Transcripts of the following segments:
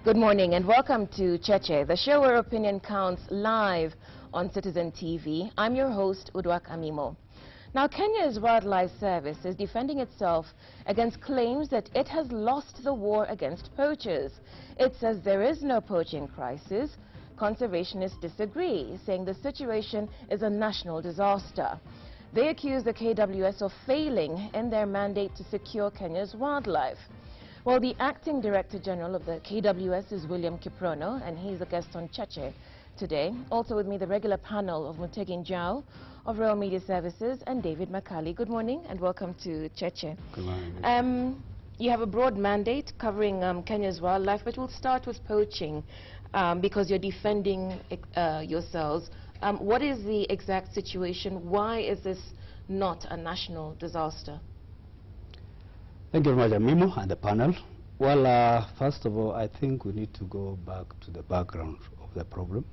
Good morning and welcome to Cheche, the show where opinion counts, live on Citizen TV. I'm your host, Udwak Amimo. Now, Kenya's Wildlife Service is defending itself against claims that it has lost the war against poachers. It says there is no poaching crisis. Conservationists disagree, saying the situation is a national disaster. They accuse the KWS of failing in their mandate to secure Kenya's wildlife. Well, the Acting Director General of the KWS is William Kiprono, and he's a guest on Cheche today. Also with me, the regular panel of Mutegi Njau of Royal Media Services and David Makali. Good morning and welcome to Cheche. Good morning. You have a broad mandate covering Kenya's wildlife, but we'll start with poaching because you're defending yourselves. What is the exact situation? Why is this not a national disaster? Thank you very much, Amimo, and the panel. Well, first of all, I think we need to go back to the background of the problem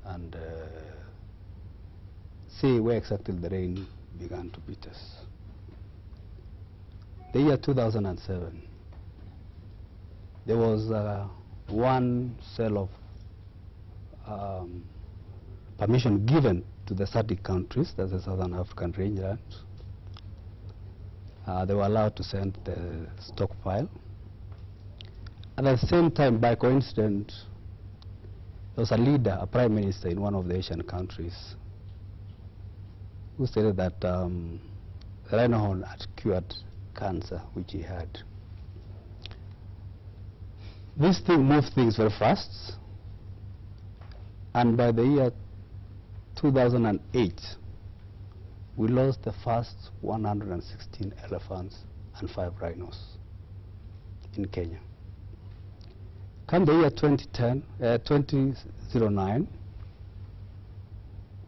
and see where exactly the rain began to beat us. The year 2007, there was one sale of permission given to the SADC countries, that's the Southern African rangelands. They were allowed to send the stockpile. And at the same time, by coincidence, there was a leader, a prime minister in one of the Asian countries, who stated that the rhino horn had cured cancer, which he had. This thing moved things very fast, and by the year 2008, we lost the first 116 elephants and 5 rhinos in Kenya. Come the year 2009,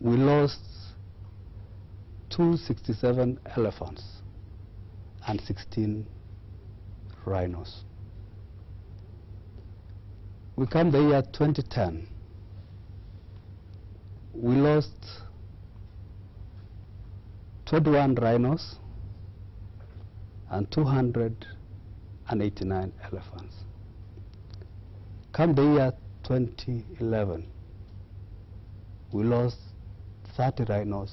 we lost 267 elephants and 16 rhinos. We come the year 2010, we lost 21 rhinos and 289 elephants. Come the year 2011, we lost 30 rhinos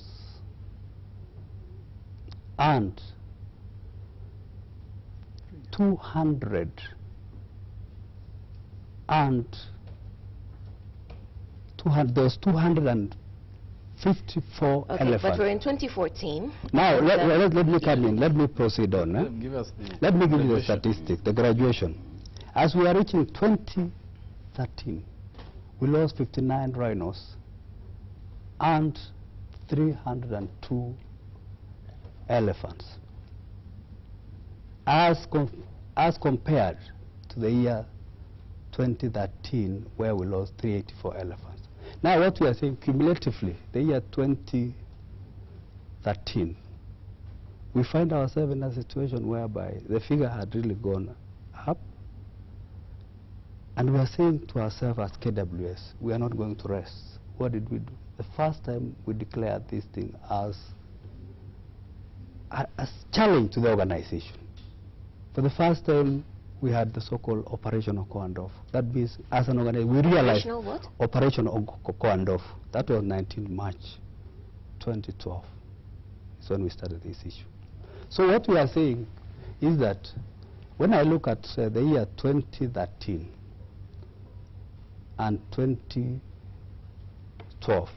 and 200 and those 254 elephants. But we're in 2014. Now, let me come in. Let me proceed on. Let me give you the statistic, the graduation. As we are reaching 2013, we lost 59 rhinos and 302 elephants. As compared to the year 2013, where we lost 384 elephants. Now what we are saying cumulatively, the year 2013, we find ourselves in a situation whereby the figure had really gone up, and we are saying to ourselves as KWS, we are not going to rest. What did we do? The first time we declared this thing as a challenge to the organization. For the first time, we had the so-called Operation Okoandof. That means, as an organization, we realized Operation Okoandof. That was 19 March 2012. That's when we started this issue. So what we are saying is that when I look at the year 2013 and 2012,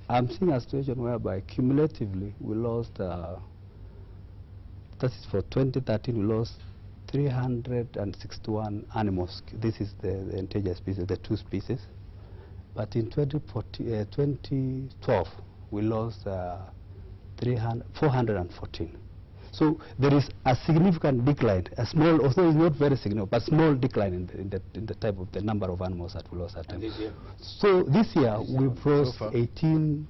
I'm seeing a situation whereby cumulatively we lost, that is for 2013, we lost 361 animals. This is the endangered species, the 2 species. But in 2012, we lost 414. So there is a significant decline, a small, although it's not very significant, but small decline in the type of the number of animals that we lost at time. So this year we've lost 18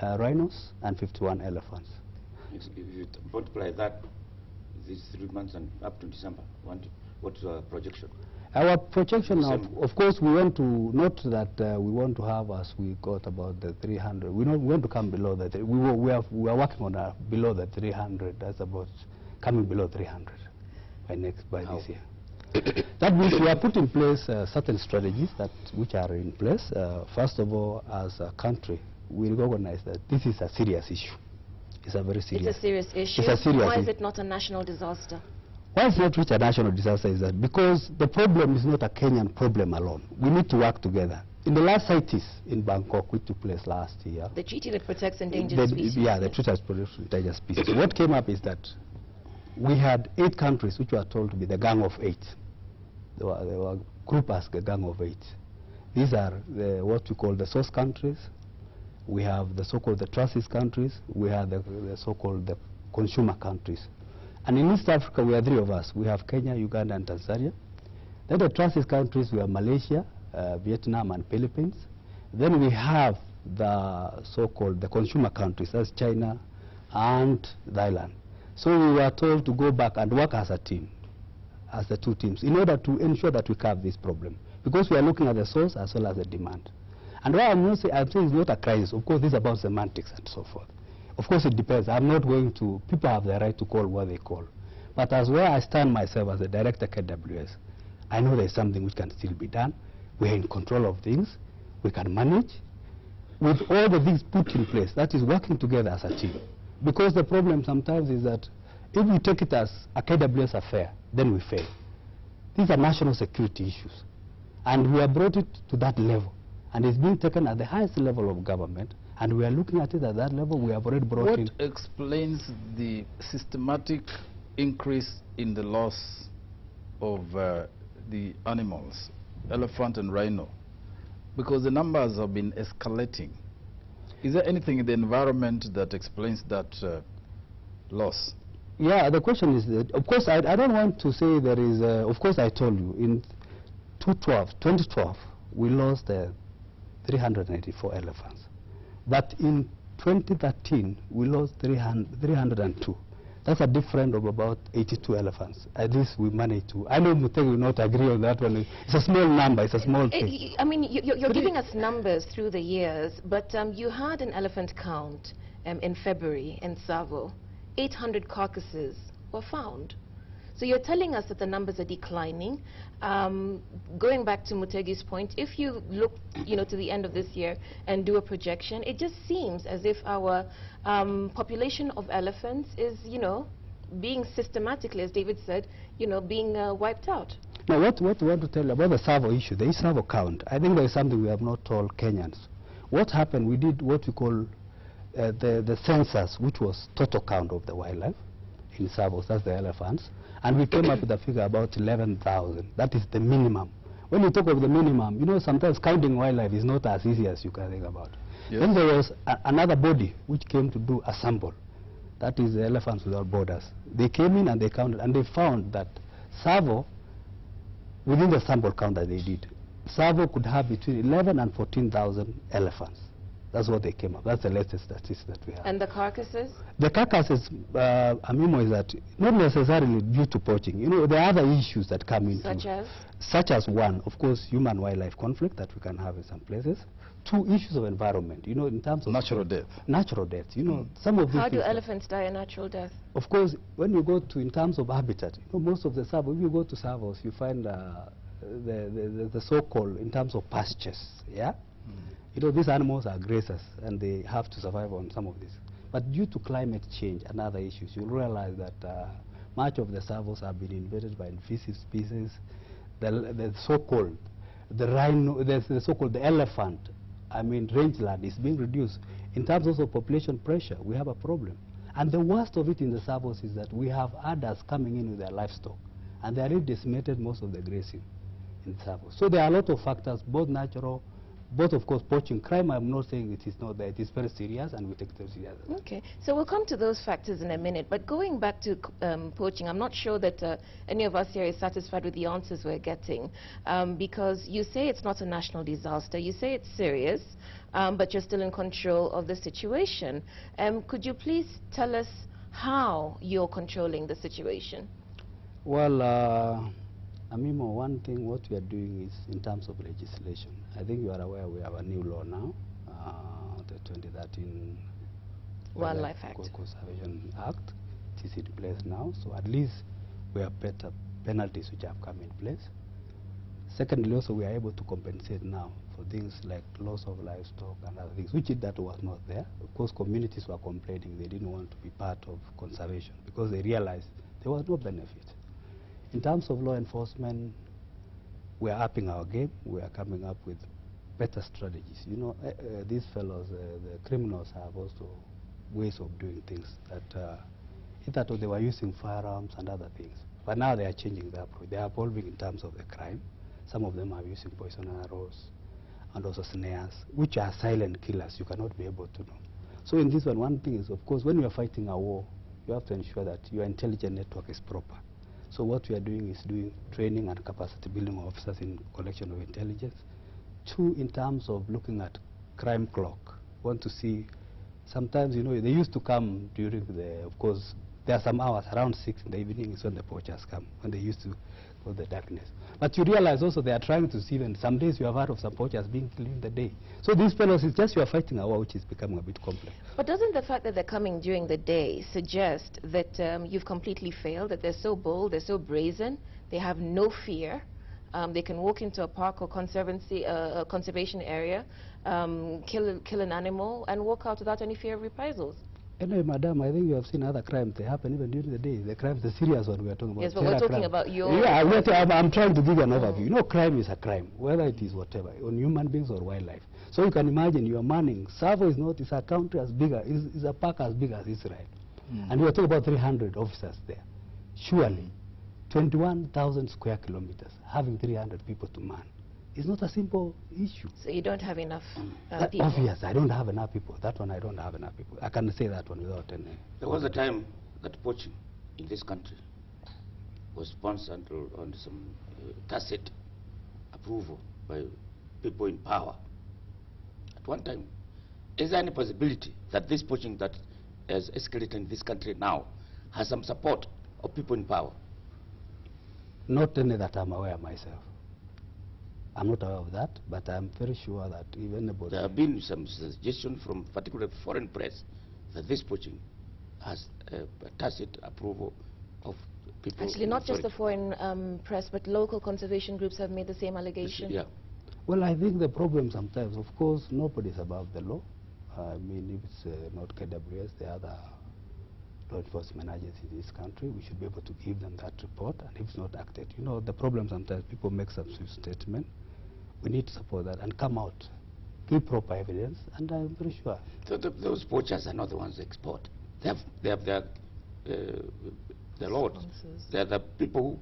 rhinos and 51 elephants. If you multiply that, these 3 months and up to December, what's our projection? Our projection, of course, we want to, not that we want to have as we got about the 300. We want to come below that. We are working on below the 300. That's about coming below 300 by this year. That means we have put in place certain strategies which are in place. First of all, as a country, we recognize that this is a serious issue. It's a very serious. It's a serious issue. It's a serious Why is issue. it not a national disaster? Why it's not reached a national disaster is that because the problem is not a Kenyan problem alone. We need to work together. In the last CITES in Bangkok, which took place last year, The treaty that protects endangered species. yeah, the treaty that protects endangered species. What came up is that we had 8 countries which were told to be the Gang of 8. They were grouped as the Gang of 8. These are what we call the source countries. We have the so-called the transit countries. We have the so-called the consumer countries. And in East Africa, we are 3 of us. We have Kenya, Uganda, and Tanzania. Then the transit countries, we have Malaysia, Vietnam, and Philippines. Then we have the so-called the consumer countries, that's China and Thailand. So we were told to go back and work as a team, as the 2 teams, in order to ensure that we curb this problem. Because we are looking at the source as well as the demand. And why I'm saying it's not a crisis. Of course, this is about semantics and so forth. Of course, it depends. I'm not going to, people have the right to call what they call. But as where I stand myself as the director KWS, I know there's something which can still be done. We're in control of things. We can manage. With all the things put in place, that is working together as a team. Because the problem sometimes is that if we take it as a KWS affair, then we fail. These are national security issues. And we have brought it to that level. And it's being taken at the highest level of government. And we are looking at it at that level. We have already brought in. What explains the systematic increase in the loss of the animals, elephant and rhino? Because the numbers have been escalating. Is there anything in the environment that explains that loss? Yeah, the question is that, of course, I don't want to say there is, of course, I told you, in 2012, we lost 384 elephants. But in 2013, we lost 302. That's a difference of about 82 elephants. At least we managed to. I know Mutegi will not agree on that one. It's a small number. It's a small thing. I mean, you're giving us numbers through the years, but you had an elephant count in February in Tsavo. 800 carcasses were found. So you're telling us that the numbers are declining. Going back to Mutegi's point, if you look, to the end of this year and do a projection, it just seems as if our population of elephants is, being systematically, as David said, being wiped out. Now, what we want to tell you about the Tsavo issue, the Tsavo count, I think there is something we have not told Kenyans. What happened, we did what we call the census, which was total count of the wildlife in Tsavo, that's the elephants. And we came up with a figure about 11,000. That is the minimum. When you talk of the minimum, sometimes counting wildlife is not as easy as you can think about. Yes. Then there was another body which came to do a sample. That is the Elephants Without Borders. They came in and they counted, and they found that Tsavo, within the sample count that they did, Tsavo could have between 11 and 14,000 elephants. That's what they came up. That's the latest statistics that we have. And the carcasses? The carcasses, Amimo, is that not necessarily due to poaching. There are other issues that come into. Such as? Such as, one, of course, human-wildlife conflict that we can have in some places. 2, issues of environment, in terms of... Natural death. Natural death, some of these... How do elephants die a natural death? Of course, when you go to, in terms of habitat, most of the Tsavo, if you go to Tsavos, you find the so-called, in terms of pastures, yeah? These animals are grazers, and they have to survive on some of this. But due to climate change and other issues, you'll realize that much of the Tsavos have been invaded by invasive species. The so-called, the rhino, the so-called the elephant, rangeland is being reduced. In terms of population pressure, we have a problem. And the worst of it in the Tsavos is that we have others coming in with their livestock, and they already decimated most of the grazing in Tsavos. So there are a lot of factors, both natural, both, of course, poaching. Crime, I'm not saying it is not there. It is very serious, and we take it seriously. Okay. So we'll come to those factors in a minute. But going back to poaching, I'm not sure that any of us here is satisfied with the answers we're getting. Because you say it's not a national disaster. You say it's serious, but you're still in control of the situation. Could you please tell us how you're controlling the situation? Well, Amimo, one thing what we are doing is in terms of legislation. I think you are aware we have a new law now, the 2013 Wildlife Act. Conservation Act. It is in place now, so at least we are better penalties which have come in place. Secondly, also we are able to compensate now for things like loss of livestock and other things, which that was not there. Of course, communities were complaining they didn't want to be part of conservation because they realized there was no benefit. In terms of law enforcement, we are upping our game. We are coming up with better strategies. You know, these fellows, the criminals, have also ways of doing things that either they were using firearms and other things. But now they are changing their approach. They are evolving in terms of the crime. Some of them are using poison arrows and also snares, which are silent killers. You cannot be able to know. So in this one thing is, of course, when you are fighting a war, you have to ensure that your intelligence network is proper. So what we are doing is doing training and capacity building of officers in collection of intelligence. Two, in terms of looking at crime clock. Want to see, sometimes, you know, they used to come during the, of course, there are some hours, around 6 in the evening is when the poachers come, when they used to go the darkness. But you realize also they are trying to see, and some days you have heard of some poachers being killed in the day. So these fellows, it's just you are fighting a war which is becoming a bit complex. But doesn't the fact that they're coming during the day suggest that you've completely failed, that they're so bold, they're so brazen, they have no fear, they can walk into a park or conservation area, kill an animal, and walk out without any fear of reprisals? Anyway, madam, I think you have seen other crimes. They happen even during the day. The crimes, the serious one we are talking about. Yes, but we're talking about your... Yeah, I'm trying to give you an overview. You know, crime is a crime, whether it is whatever, on human beings or wildlife. So you can imagine you are manning. Savo is not, it's a country as big as, is a park as big as Israel. And we are talking about 300 officers there. Surely, 21,000 square kilometers, having 300 people to man. It's not a simple issue. So you don't have enough people? Obvious, I don't have enough people. That one, I don't have enough people. I can say that one without any... There was a time that poaching in this country was sponsored on some tacit approval by people in power. At one time, is there any possibility that this poaching that has escalated in this country now has some support of people in power? Not any that I'm aware myself. I'm not aware of that, but I'm very sure that even about... There have been some suggestions from particularly foreign press that this poaching has a tacit approval of people... Actually, not just the foreign press, but local conservation groups have made the same allegation. Yeah. Well, I think the problem sometimes, of course, nobody's above the law. I mean, if it's not KWS, the other law enforcement agency in this country, we should be able to give them that report, and if it's not acted. You know, the problem sometimes people make some statement. We need to support that and come out, give proper evidence, and I'm very sure. So those poachers are not the ones who export. They have their lords. They are the people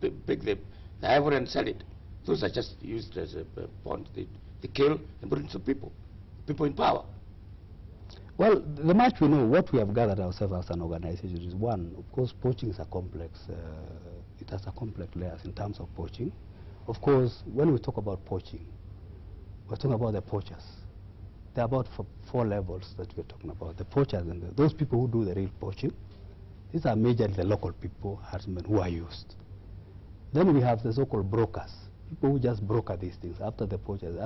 who pick the ivory and sell it. Those are just used as a pawn. They kill and bring to people in power. Well, the much we know, what we have gathered ourselves as an organization is, one, of course, poaching is a complex, it has a complex layers in terms of poaching. Of course, when we talk about poaching, we're talking about the poachers. There are about four levels that we're talking about. The poachers and those people who do the real poaching. These are majorly the local people, herdsmen, who are used. Then we have the so-called brokers, people who just broker these things after the poachers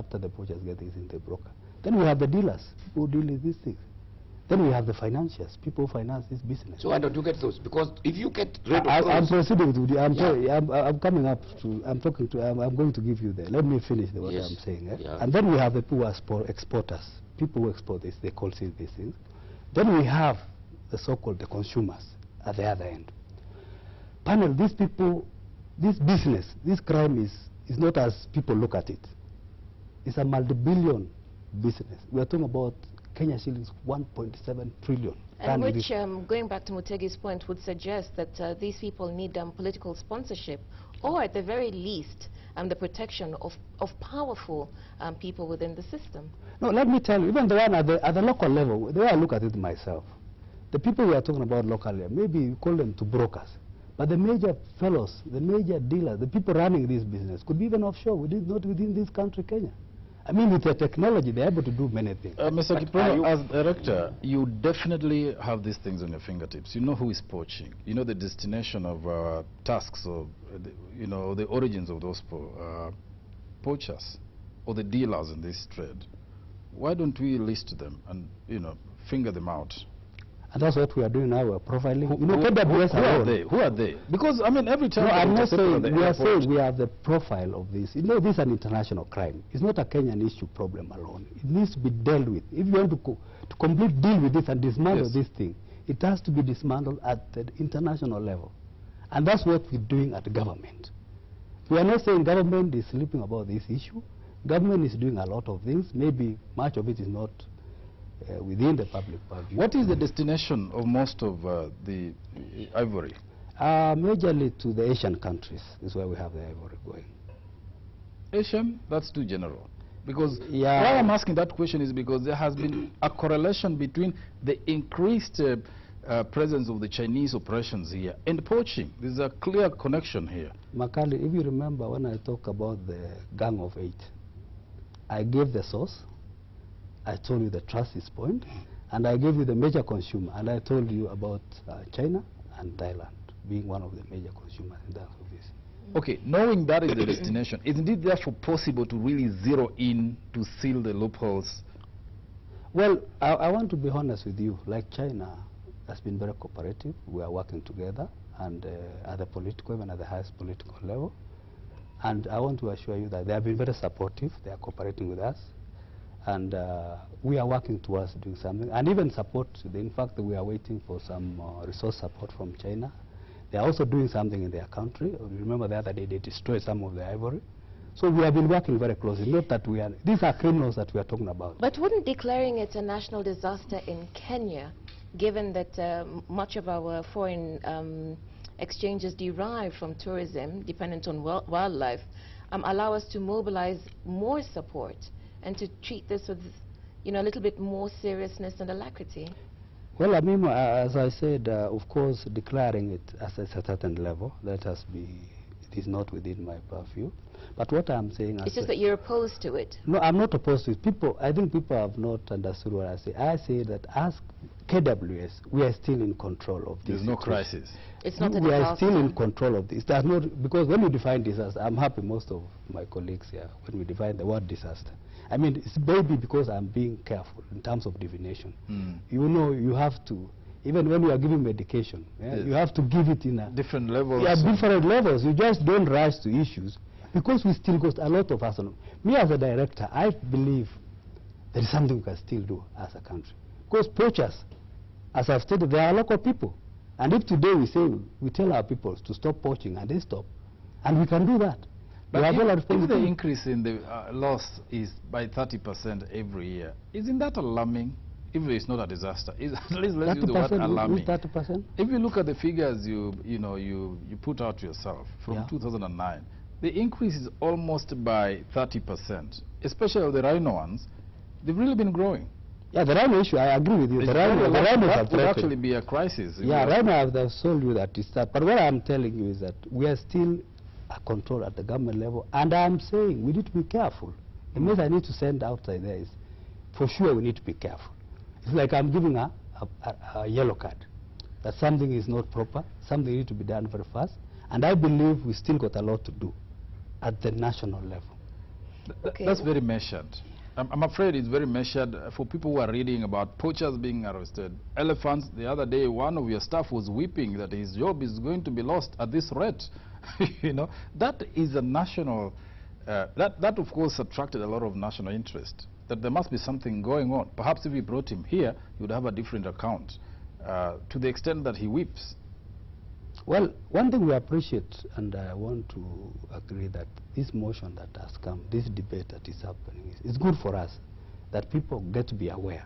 get these things, they broker. Then we have the dealers, people who deal with these things. Then we have the financiers, people who finance this business. So why don't you get those? Because if you get rid of those... I'm proceeding to you. I'm coming up to, I'm going to give you the, let me finish what Yes. I'm saying. Eh? Yeah. And then we have the people who are exporters, people who export this, they call these things. Then we have the so-called the consumers at the other end. Panel, these people, this business, this crime is not as people look at it. It's a multi-billion business. We are talking about Kenya shillings 1.7 trillion. And which, going back to Mutegi's point, would suggest that these people need political sponsorship, or at the very least, the protection of powerful people within the system. No, let me tell you, even the one at the local level, the way I look at it myself, the people we are talking about locally, maybe you call them to brokers, but the major fellows, the major dealers, the people running this business could be even offshore, not within this country, Kenya. I mean, with the technology, they're able to do many things. Mr. Kiprono, as director, you definitely have these things on your fingertips. You know who is poaching. You know the destination of tasks, or you know the origins of those poachers, or the dealers in this trade. Why don't we list them and finger them out? And that's what we are doing now. We're profiling. KWS who are they? Who are they? Because, I mean, every time... No, I'm not saying, we are saying we have the profile of this. This is an international crime. It's not a Kenyan issue problem alone. It needs to be dealt with. If you want to completely deal with this and dismantle this thing, it has to be dismantled at the international level. And that's what we're doing at the government. We are not saying government is sleeping about this issue. Government is doing a lot of things. Maybe much of it is not within the public purview. What is the destination of most of the ivory? Majorly to the Asian countries is where we have the ivory going. Asian? That's too general. Because why I'm asking that question is because there has been a correlation between the increased presence of the Chinese operations here and poaching. There's a clear connection here. Makali, if you remember when I talk about the Gang of 8, I gave the source, I told you the trust point, and I gave you the major consumer, and I told you about China and Thailand being one of the major consumers in terms of this. Okay, knowing that is the destination, isn't it therefore possible to really zero in to seal the loopholes? Well, I want to be honest with you. Like China has been very cooperative. We are working together, and at the political, even at the highest political level. And I want to assure you that they have been very supportive. They are cooperating with us. And we are working towards doing something. And even support, in fact, we are waiting for some resource support from China. They are also doing something in their country. Remember the other day they destroyed some of the ivory. So we have been working very closely. Not that we are, these are criminals that we are talking about. But wouldn't declaring it a national disaster in Kenya, given that much of our foreign exchanges derive from tourism, dependent on wildlife, allow us to mobilize more support and to treat this with, a little bit more seriousness and alacrity? Well, I mean, as I said, of course, declaring it as a certain level, it is not within my purview. But what I'm saying... It's just that you're opposed to it. No, I'm not opposed to it. I think people have not understood what I say. I say that as KWS, we are still in control of this. There's no crisis. It's not a disaster. We are still in control of this. There's not, because when you define disaster, I'm happy most of my colleagues here, when we define the word disaster. I mean, it's maybe because I'm being careful in terms of divination. You have to, even when you are giving medication, you have to give it in a... different levels. Yeah, different levels. You just don't rush to issues, because we still got a lot of us. Me as a director, I believe there is something we can still do as a country. Because poachers, as I've stated, they are local people. And if today we say, we tell our people to stop poaching, and they stop, and we can do that. But if the increase in the loss is by 30% every year, isn't that alarming? If it's not a disaster, at least let's use the word alarming. 30%? If you look at the figures you put out yourself from 2009, the increase is almost by 30%, especially the rhino ones. They've really been growing. Yeah, the rhino issue, I agree with you. The rhinos would actually be a crisis. Yeah, rhino, I've told you that it's that. But what I'm telling you is that we are still a control at the government level, and I'm saying we need to be careful. The message I need to send outside there is, for sure we need to be careful. It's like I'm giving a yellow card, that something is not proper, something needs to be done very fast, and I believe we still got a lot to do at the national level. That's very measured. I'm afraid it's very measured for people who are reading about poachers being arrested. Elephants, the other day, one of your staff was weeping that his job is going to be lost at this rate. That is a national, that of course attracted a lot of national interest, that there must be something going on. Perhaps if we brought him here, he would have a different account, to the extent that he weeps. Well, one thing we appreciate, and I want to agree that this motion that has come, this debate that is happening, is good for us, that people get to be aware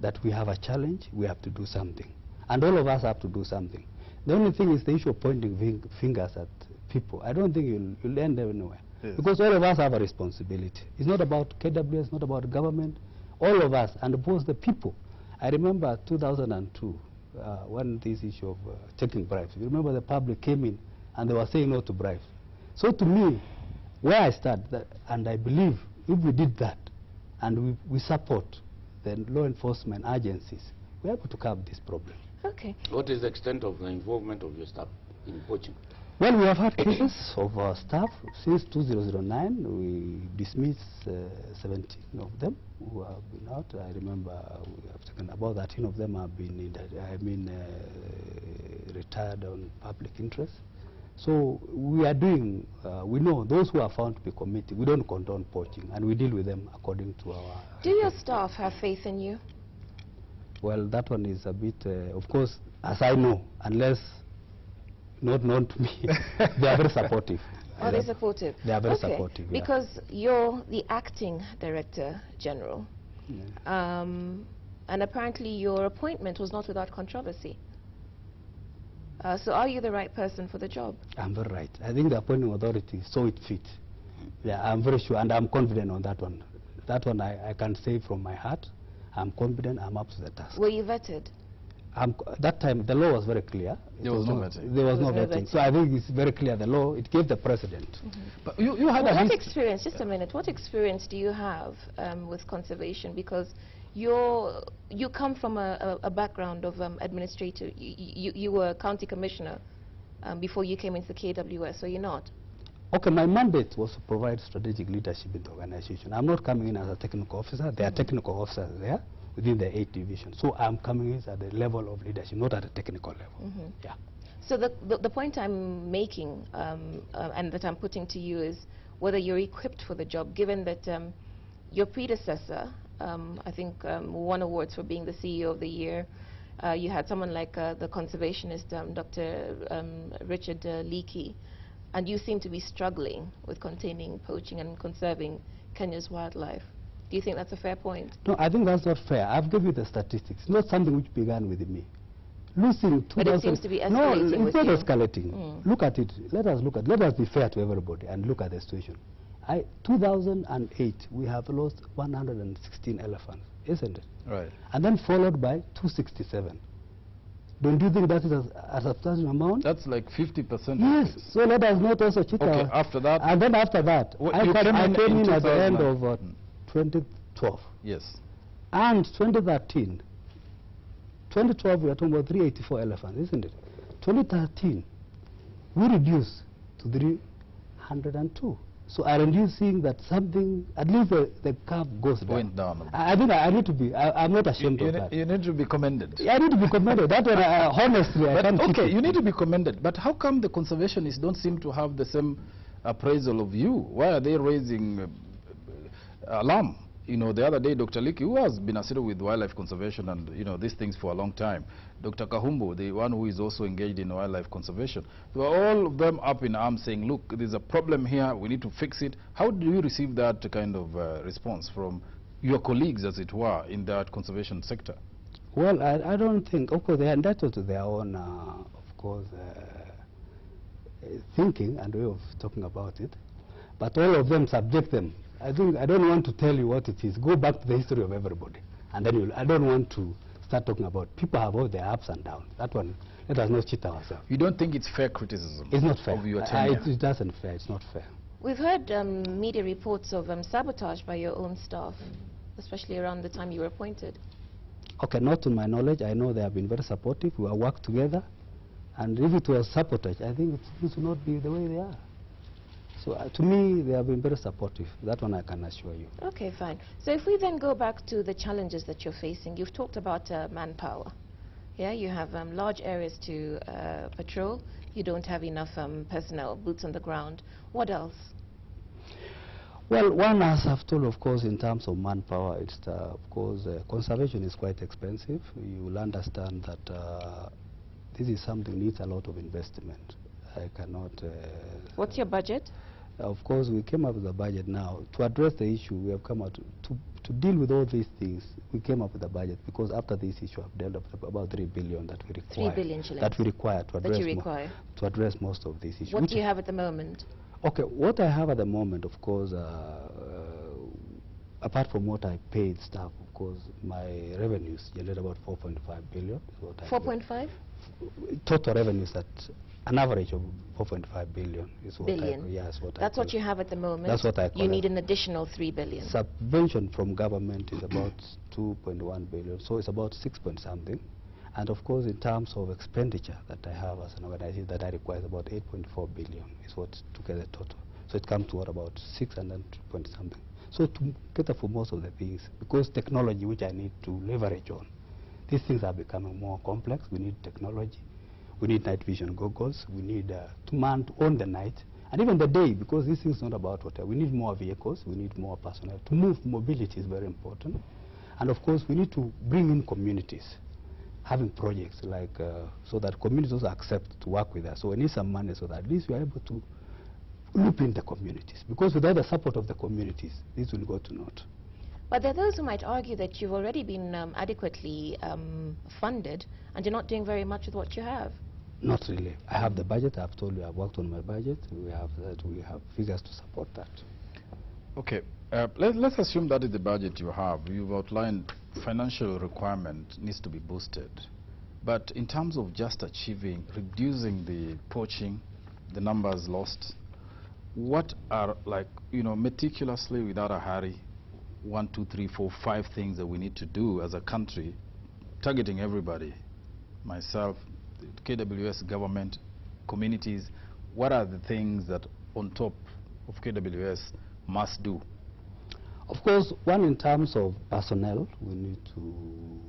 that we have a challenge, we have to do something. And all of us have to do something. The only thing is the issue of pointing fingers at people. I don't think you'll end anywhere. Yes. Because all of us have a responsibility. It's not about KWS, it's not about government. All of us, and both the people. I remember 2002, when this issue of taking bribes. You remember the public came in and they were saying no to bribes. So to me, where I start, and I believe if we did that, and we support the law enforcement agencies, we're able to curb this problem. Okay. What is the extent of the involvement of your staff in poaching? Well, we have had cases of staff since 2009. We dismissed 17 of them who have been out. I remember we have taken about 13 of them have been retired on public interest. So we are doing, we know those who are found to be committed, we don't condone poaching, and we deal with them according to our... Do your staff have faith in you? Well, that one is a bit, of course, as I know, unless not known to me, they are very supportive. Oh, they're supportive? They are very supportive, yeah. Because you're the acting Director General, and apparently your appointment was not without controversy. So are you the right person for the job? I'm very right. I think the appointing authority saw it fit. Yeah, I'm very sure, and I'm confident on that one. That one I can say from my heart. I'm confident, I'm up to the task. Were you vetted? That time, the law was very clear. There was no vetting. There was no vetting. So I think it's very clear, the law, it gave the precedent. But you had what experience, just a minute, what experience do you have with conservation? Because you come from a background of administrator. You were a county commissioner before you came into the KWS, so you're not? Okay, my mandate was to provide strategic leadership in the organization. I'm not coming in as a technical officer. There are technical officers there within the 8 divisions. So I'm coming in at the level of leadership, not at a technical level. Yeah. So the point I'm making and that I'm putting to you is whether you're equipped for the job, given that your predecessor, I think, won awards for being the CEO of the year. You had someone like the conservationist, Dr. Richard Leakey, and you seem to be struggling with containing poaching and conserving Kenya's wildlife. Do you think that's a fair point? No, I think that's not fair. I've given you the statistics. It's not something which began with me. Losing 2000... But it seems to be escalating. No, it's not escalating. Look at it. Let us be fair to everybody and look at the situation. 2008, we have lost 116 elephants, isn't it? Right. And then followed by 267. Don't you think that is a substantial amount? That's like 50%. Yes. So let us not also cheat Okay, after that... And then after that, I came in at the end of 2012. Yes. And 2013. 2012, we are talking about 384 elephants, isn't it? 2013, we reduced to 302. So aren't you seeing that something, at least the curve goes down? Went down. I think I need to be, I'm not ashamed of that. You need to be commended. I need to be commended. That one, honestly, I can't okay, you need to be commended. But how come the conservationists don't seem to have the same appraisal of you? Why are they raising alarm? You know, the other day, Dr. Leakey, who has been associated with wildlife conservation and, you know, these things for a long time, Dr. Kahumbo, the one who is also engaged in wildlife conservation, they were all of them up in arms saying, look, there's a problem here, we need to fix it. How do you receive that kind of response from your colleagues, as it were, in that conservation sector? Well, I don't think, of course, they are entitled to their own, of course, thinking and way of talking about it. But all of them subject them. I don't want to tell you what it is. Go back to the history of everybody. And then I don't want to start talking about people have all their ups and downs. That one, let us not cheat ourselves. You don't think it's fair criticism? It's not fair. Of your tenure? It doesn't fair. It's not fair. We've heard media reports of sabotage by your own staff, especially around the time you were appointed. Okay, not to my knowledge. I know they have been very supportive. We have worked together. And if it was sabotage, I think it would not be the way they are. So to me, they have been very supportive. That one I can assure you. Okay, fine. So if we then go back to the challenges that you're facing, you've talked about manpower. Yeah, you have large areas to patrol. You don't have enough personnel, boots on the ground. What else? Well, one, as I've told, of course, in terms of manpower, it's, of course, conservation is quite expensive. You will understand that this is something that needs a lot of investment. I cannot... What's your budget? Of course, we came up with a budget now. To address the issue, we have come out to deal with all these things. We came up with a budget because after this issue, I've dealt with about 3 billion that we require. 3 billion shillings? That we require to address, most of these issues. What do you have at the moment? Okay, what I have at the moment, of course, apart from what I paid staff, of course, my revenues generate about 4.5 billion. 4.5? Total revenues at an average of 4.5 billion is what That's what you have at the moment. That's what I call. You need an additional 3 billion. Subvention from government is about 2.1 billion, so it's about 6 point something. And of course, in terms of expenditure that I have as an organization, that I require about 8.4 billion is what together total. So it comes to what, about 600 point something. So to cater for most of the things, because technology which I need to leverage on, these things are becoming more complex. We need technology. We need night vision goggles. We need to man to own the night and even the day, because this thing is not about hotel. We need more vehicles. We need more personnel. To move, mobility is very important. And of course, we need to bring in communities, having projects like so that communities also accept to work with us. So we need some money so that at least we are able to loop in the communities, because without the support of the communities, this will go to naught. But there are those who might argue that you've already been adequately funded and you're not doing very much with what you have. Not really. I have the budget. I've told you I've worked on my budget. We have figures to support that. Okay. Let's assume that is the budget you have. You've outlined financial requirement needs to be boosted. But in terms of just reducing the poaching, the numbers lost, what are, like, meticulously, without a hurry, 1, 2, 3, 4, 5 things that we need to do as a country, targeting everybody, myself, the KWS government, communities? What are the things that on top of KWS must do? Of course, one, in terms of personnel, we need to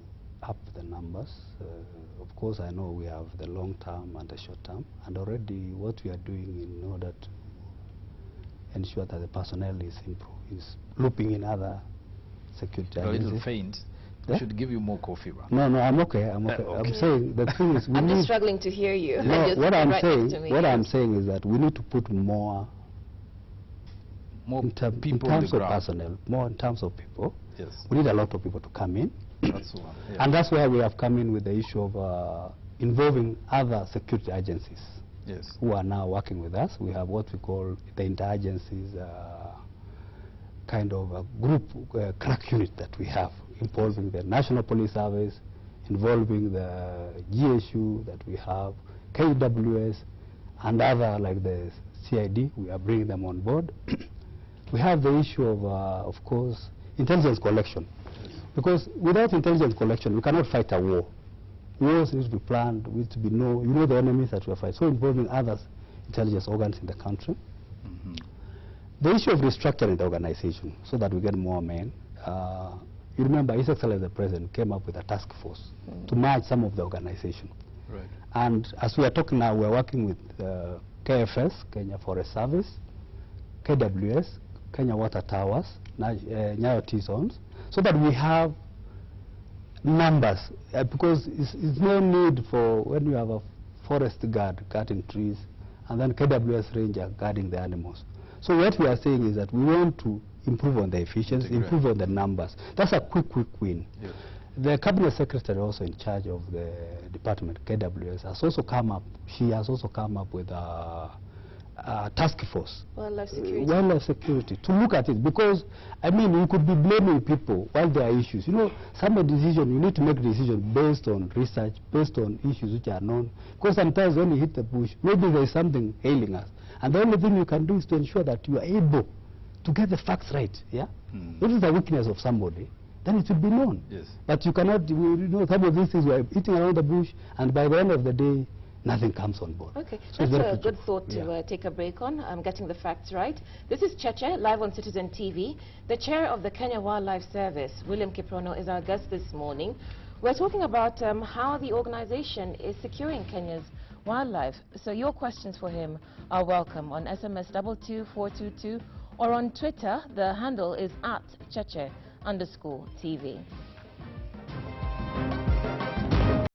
up the numbers. Of course, I know we have the long term and the short term, and already what we are doing in order to ensure that the personnel is looping in other security agencies. A little faint. I should give you more coffee, man. No, I'm okay. I'm okay. Okay. I'm saying the thing is, I'm just struggling to hear you. No, what I'm saying is that we need to put more people in terms of personnel, more in terms of people. Yes. We need a lot of people to come in. That's one. Yeah. And that's why we have come in with the issue of involving other security agencies. Yes. Who are now working with us. We have what we call the interagencies kind of a group crack unit that we have, involving the National Police Service, involving the GSU that we have, KWS, and other like the CID. We are bringing them on board. We have the issue of course, intelligence collection. Because without intelligence collection, we cannot fight a war. Wars need to be planned, need to be know the enemies that we are fighting. So involving other intelligence organs in the country. Mm-hmm. The issue of restructuring the organization so that we get more men. You remember His Excellency the President came up with a task force to merge some of the organization. Right. And as we are talking now, we are working with KFS, Kenya Forest Service, KWS, Kenya Water Towers, Nyayo T-zones, so that we have numbers, because it's no need for when you have a forest guard cutting trees and then KWS ranger guarding the animals. So what we are saying is that we want to improve on the efficiency, improve on the numbers. That's a quick win. Yes. The cabinet secretary also in charge of the department, KWS, has also come up, she has also come up with a task force, wildlife security, to look at it, because I mean you could be blaming people while there are issues. Some decision, you need to make decisions based on research, based on issues which are known, because sometimes when you hit the bush, maybe there is something ailing us, and the only thing you can do is to ensure that you are able to get the facts right. Yeah, if it's a weakness of somebody, then it will be known. Yes. But you cannot, some of these things we are eating around the bush, and by the end of the day, nothing comes on board. Okay, so that's a good thought to take a break on. I'm getting the facts right. This is Cheche, live on Citizen TV. The chair of the Kenya Wildlife Service, William Kiprono, is our guest this morning. We're talking about how the organization is securing Kenya's wildlife. So your questions for him are welcome on SMS 22422 or on Twitter. The handle is @Cheche_TV.